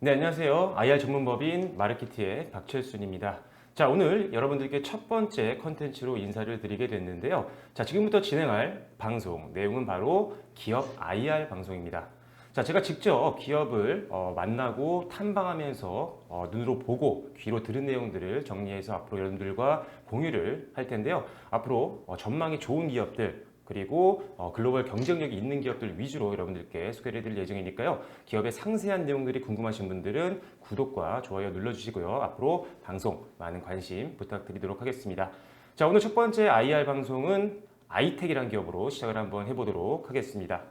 네, 안녕하세요. IR 전문법인 마르키티의 박철순입니다. 자, 오늘 여러분들께 첫 번째 컨텐츠로 인사를 드리게 됐는데요. 자, 지금부터 진행할 방송 내용은 바로 기업 IR 방송입니다. 자, 제가 직접 기업을 만나고 탐방하면서 눈으로 보고 귀로 들은 내용들을 정리해서 앞으로 여러분들과 공유를 할 텐데요. 앞으로 전망이 좋은 기업들, 그리고 글로벌 경쟁력이 있는 기업들 위주로 여러분들께 소개를 해드릴 예정이니까요. 기업의 상세한 내용들이 궁금하신 분들은 구독과 좋아요 눌러주시고요. 앞으로 방송 많은 관심 부탁드리도록 하겠습니다. 자, 오늘 첫 번째 IR 방송은 아이텍이라는 기업으로 시작을 한번 해보도록 하겠습니다.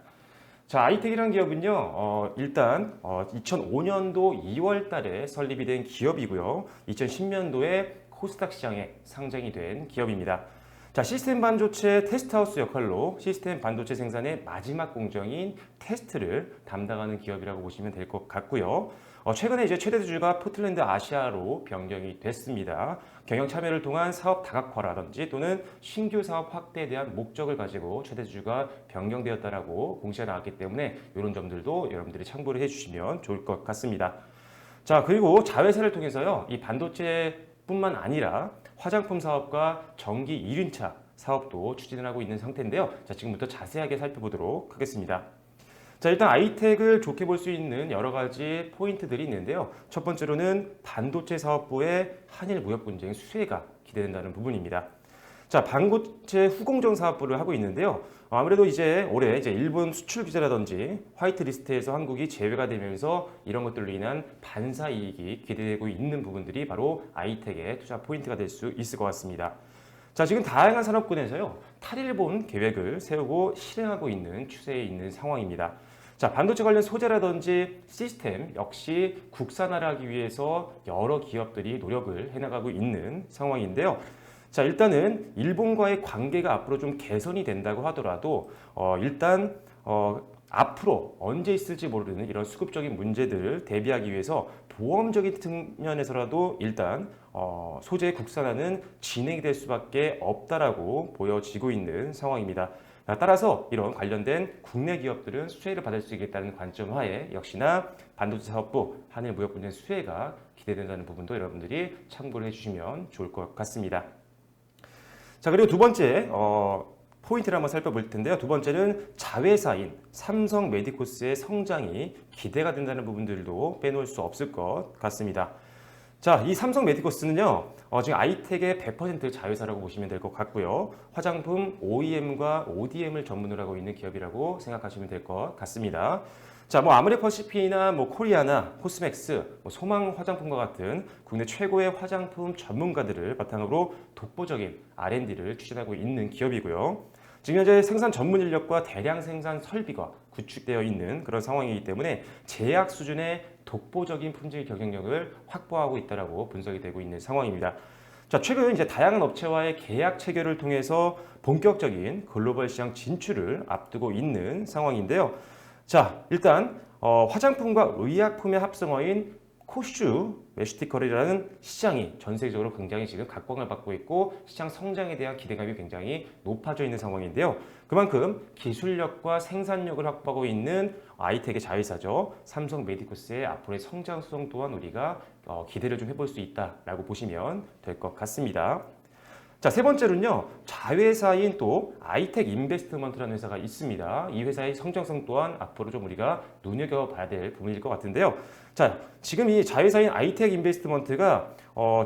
자, 아이텍이라는 기업은요, 일단 2005년도 2월 달에 설립이 된 기업이고요. 2010년도에 코스닥 시장에 상장이 된 기업입니다. 자, 시스템 반도체 테스트하우스 역할로 시스템 반도체 생산의 마지막 공정인 테스트를 담당하는 기업이라고 보시면 될 것 같고요. 최근에 이제 최대 주주가 포틀랜드 아시아로 변경이 됐습니다. 경영 참여를 통한 사업 다각화라든지 또는 신규 사업 확대에 대한 목적을 가지고 최대 주주가 변경되었다라고 공시가 나왔기 때문에 이런 점들도 여러분들이 참고를 해주시면 좋을 것 같습니다. 자, 그리고 자회사를 통해서요, 이 반도체뿐만 아니라 화장품 사업과 전기 이륜차 사업도 추진을 하고 있는 상태인데요. 자, 지금부터 자세하게 살펴보도록 하겠습니다. 자, 일단 아이텍을 좋게 볼 수 있는 여러 가지 포인트들이 있는데요. 첫 번째로는 반도체 사업부의 한일 무역 분쟁 수혜가 기대된다는 부분입니다. 자, 반도체 후공정 사업부를 하고 있는데요. 아무래도 이제 올해 일본 수출 규제라든지 화이트 리스트에서 한국이 제외가 되면서 이런 것들로 인한 반사 이익이 기대되고 있는 부분들이 바로 아이텍의 투자 포인트가 될 수 있을 것 같습니다. 자, 지금 다양한 산업군에서요, 탈일본 계획을 세우고 실행하고 있는 추세에 있는 상황입니다. 자, 반도체 관련 소재라든지 시스템 역시 국산화하기 위해서 여러 기업들이 노력을 해나가고 있는 상황인데요. 자, 일단은 일본과의 관계가 앞으로 좀 개선이 된다고 하더라도 일단 앞으로 언제 있을지 모르는 이런 수급적인 문제들을 대비하기 위해서 보험적인 측면에서라도 일단 소재 국산화는 진행이 될 수밖에 없다라고 보여지고 있는 상황입니다. 따라서 이런 관련된 국내 기업들은 수혜를 받을 수 있겠다는 관점 하에 역시나 반도체 사업부 한일 무역 분쟁 수혜가 기대된다는 부분도 여러분들이 참고를 해주시면 좋을 것 같습니다. 자, 그리고 두 번째 포인트를 한번 살펴볼 텐데요. 두 번째는 자회사인 삼성 메디코스의 성장이 기대가 된다는 부분들도 빼놓을 수 없을 것 같습니다. 자, 이 삼성 메디코스는요, 지금 아이텍의 100% 자회사라고 보시면 될 것 같고요. 화장품 OEM과 ODM을 전문으로 하고 있는 기업이라고 생각하시면 될 것 같습니다. 자, 아모레퍼시픽이나 코리아나 코스맥스, 소망 화장품과 같은 국내 최고의 화장품 전문가들을 바탕으로 독보적인 R&D를 추진하고 있는 기업이고요. 지금 현재 생산 전문 인력과 대량 생산 설비가 구축되어 있는 그런 상황이기 때문에 제약 수준의 독보적인 품질 경쟁력을 확보하고 있다고 분석이 되고 있는 상황입니다. 자, 최근 이제 다양한 업체와의 계약 체결을 통해서 본격적인 글로벌 시장 진출을 앞두고 있는 상황인데요. 자, 일단 화장품과 의약품의 합성어인 코슈 메슈티컬이라는 시장이 전 세계적으로 굉장히 지금 각광을 받고 있고 시장 성장에 대한 기대감이 굉장히 높아져 있는 상황인데요. 그만큼 기술력과 생산력을 확보하고 있는 아이텍의 자회사죠. 삼성 메디코스의 앞으로의 성장성 또한 우리가 기대를 좀 해볼 수 있다라고 보시면 될 것 같습니다. 자, 세 번째로는요, 자회사인 또 아이텍 인베스트먼트라는 회사가 있습니다. 이 회사의 성장성 또한 앞으로 좀 우리가 눈여겨봐야 될 부분일 것 같은데요. 자, 지금 이 자회사인 아이텍 인베스트먼트가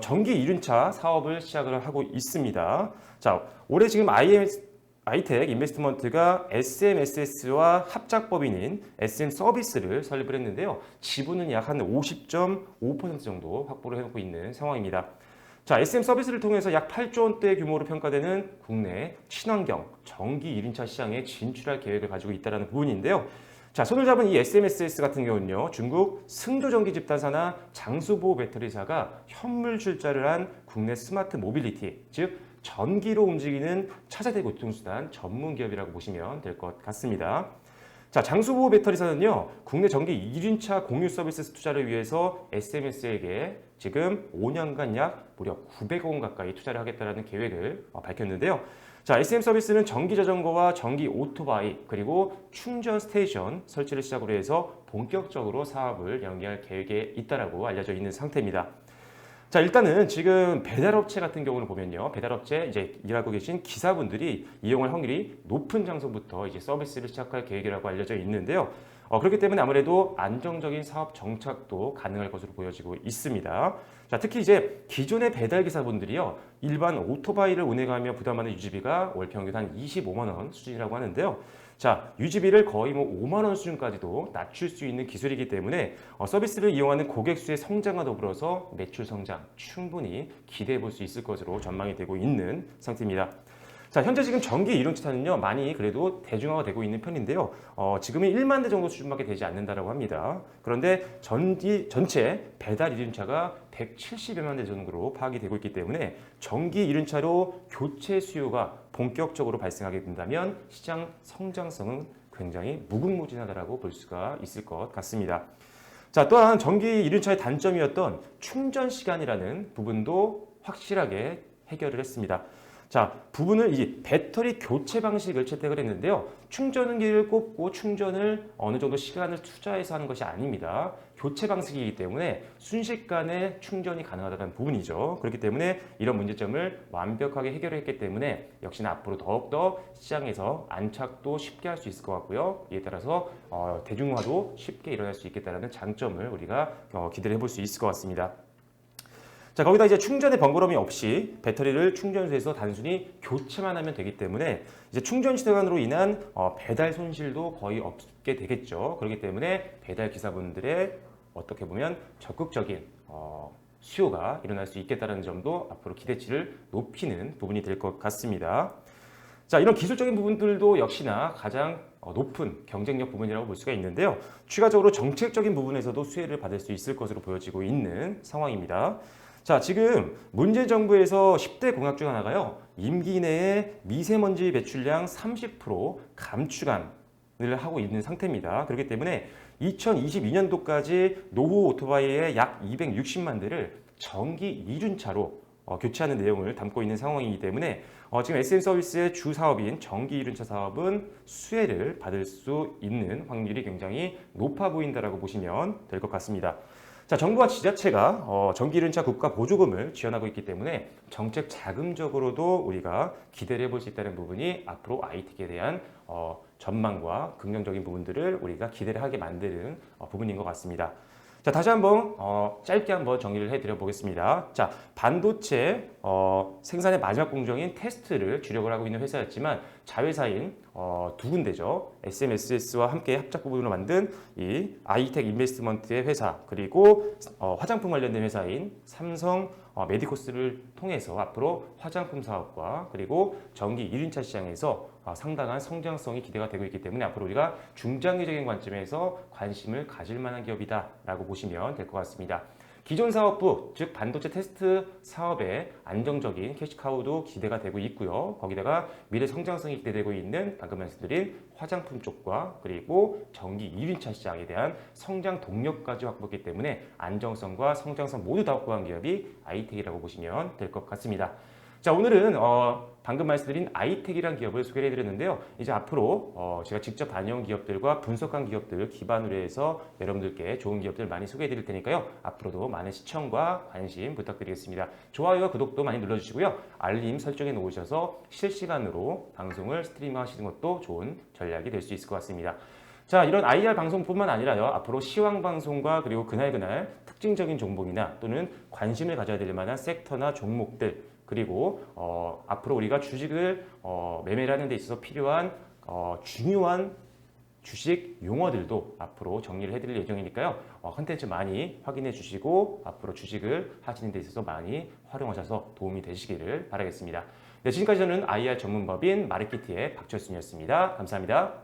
전기 이륜차 사업을 시작을 하고 있습니다. 자, 올해 지금 아이텍 인베스트먼트가 SMSS와 합작법인인 SM 서비스를 설립을 했는데요. 지분은 약 한 50.5% 정도 확보를 해놓고 있는 상황입니다. 자, SM 서비스를 통해서 약 8조 원대 규모로 평가되는 국내 친환경 전기 이륜차 시장에 진출할 계획을 가지고 있다는 부분인데요. 자, 손을 잡은 이 SMSS 같은 경우는요, 중국 승조전기 집단사나 장수보호 배터리사가 현물 출자를 한 국내 스마트 모빌리티, 즉 전기로 움직이는 차세대 교통수단 전문 기업이라고 보시면 될 것 같습니다. 자, 장수보호 배터리사는요, 국내 전기 이륜차 공유 서비스 투자를 위해서 SMS에게 지금 5년간 약 무려 900억 원 가까이 투자를 하겠다는 계획을 밝혔는데요. 자, SM 서비스는 전기 자전거와 전기 오토바이 그리고 충전 스테이션 설치를 시작으로 해서 본격적으로 사업을 연계할 계획에 있다라고 알려져 있는 상태입니다. 자, 일단은 지금 배달업체 같은 경우는 보면요. 배달업체 이제 일하고 계신 기사분들이 이용할 확률이 높은 장소부터 이제 서비스를 시작할 계획이라고 알려져 있는데요. 그렇기 때문에 아무래도 안정적인 사업 정착도 가능할 것으로 보여지고 있습니다. 자, 특히 이제 기존의 배달 기사분들이요. 일반 오토바이를 운행하며 부담하는 유지비가 월 평균 한 25만 원 수준이라고 하는데요. 자, 유지비를 거의 뭐 5만 원 수준까지도 낮출 수 있는 기술이기 때문에 서비스를 이용하는 고객 수의 성장과 더불어서 매출 성장 충분히 기대해 볼 수 있을 것으로 전망이 되고 있는 상태입니다. 자, 현재 지금 전기 이륜차는요, 많이 그래도 대중화가 되고 있는 편인데요. 지금은 1만 대 정도 수준밖에 되지 않는다라고 합니다. 그런데 전체 배달 이륜차가 170여만 대 정도로 파악이 되고 있기 때문에 전기 이륜차로 교체 수요가 본격적으로 발생하게 된다면 시장 성장성은 굉장히 무궁무진하다라고 볼 수가 있을 것 같습니다. 자, 또한 전기 이륜차의 단점이었던 충전 시간이라는 부분도 확실하게 해결을 했습니다. 자, 부분을 이 배터리 교체 방식을 채택을 했는데요. 충전기를 꽂고 충전을 어느 정도 시간을 투자해서 하는 것이 아닙니다. 교체 방식이기 때문에 순식간에 충전이 가능하다는 부분이죠. 그렇기 때문에 이런 문제점을 완벽하게 해결했기 때문에 역시나 앞으로 더욱더 시장에서 안착도 쉽게 할 수 있을 것 같고요. 이에 따라서 대중화도 쉽게 일어날 수 있겠다는 장점을 우리가 기대를 해볼 수 있을 것 같습니다. 자, 거기다 이제 충전의 번거로움이 없이 배터리를 충전소에서 단순히 교체만 하면 되기 때문에 이제 충전 시간으로 인한 배달 손실도 거의 없게 되겠죠. 그렇기 때문에 배달 기사분들의 어떻게 보면 적극적인 수요가 일어날 수 있겠다는 점도 앞으로 기대치를 높이는 부분이 될 것 같습니다. 자, 이런 기술적인 부분들도 역시나 가장 높은 경쟁력 부분이라고 볼 수가 있는데요. 추가적으로 정책적인 부분에서도 수혜를 받을 수 있을 것으로 보여지고 있는 상황입니다. 자, 지금 문재인 정부에서 10대 공약 중 하나가요. 임기 내에 미세먼지 배출량 30% 감축안을 하고 있는 상태입니다. 그렇기 때문에 2022년도까지 노후 오토바이의 약 260만 대를 전기 이륜차로 교체하는 내용을 담고 있는 상황이기 때문에 지금 SM 서비스의 주 사업인 전기 이륜차 사업은 수혜를 받을 수 있는 확률이 굉장히 높아 보인다라고 보시면 될 것 같습니다. 자, 정부와 지자체가 전기 이륜차 국가 보조금을 지원하고 있기 때문에 정책 자금적으로도 우리가 기대를 해볼 수 있다는 부분이 앞으로 아이텍에 대한 전망과 긍정적인 부분들을 우리가 기대를 하게 만드는 부분인 것 같습니다. 자, 다시 한번 짧게 한번 정리를 해드려 보겠습니다. 자, 반도체 생산의 마지막 공정인 테스트를 주력을 하고 있는 회사였지만 자회사인 두 군데죠. SMSS와 함께 합작 부분으로 만든 이 아이텍 인베스트먼트의 회사, 그리고 화장품 관련된 회사인 삼성 메디코스를 통해서 앞으로 화장품 사업과 그리고 전기 이륜차 시장에서 상당한 성장성이 기대가 되고 있기 때문에 앞으로 우리가 중장기적인 관점에서 관심을 가질 만한 기업이다라고 보시면 될 것 같습니다. 기존 사업부, 즉 반도체 테스트 사업의 안정적인 캐시카우도 기대가 되고 있고요. 거기다가 미래 성장성이 기대되고 있는 방금 말씀드린 화장품 쪽과 그리고 전기 이륜차 시장에 대한 성장 동력까지 확보했기 때문에 안정성과 성장성 모두 다 확보한 기업이 아이텍이라고 보시면 될 것 같습니다. 자, 오늘은 방금 말씀드린 아이텍이라는 기업을 소개를 해드렸는데요. 이제 앞으로 제가 직접 다녀온 기업들과 분석한 기업들 기반으로 해서 여러분들께 좋은 기업들 많이 소개해드릴 테니까요. 앞으로도 많은 시청과 관심 부탁드리겠습니다. 좋아요와 구독도 많이 눌러주시고요. 알림 설정해 놓으셔서 실시간으로 방송을 스트리밍 하시는 것도 좋은 전략이 될 수 있을 것 같습니다. 자, 이런 IR 방송뿐만 아니라요. 앞으로 시황 방송과 그리고 그날그날 특징적인 종목이나 또는 관심을 가져야 될 만한 섹터나 종목들, 그리고 앞으로 우리가 주식을 매매를 하는 데 있어서 필요한 중요한 주식 용어들도 앞으로 정리를 해드릴 예정이니까요. 컨텐츠 많이 확인해 주시고 앞으로 주식을 하시는 데 있어서 많이 활용하셔서 도움이 되시기를 바라겠습니다. 네, 지금까지 저는 IR 전문법인 마르키티의 박철순이었습니다. 감사합니다.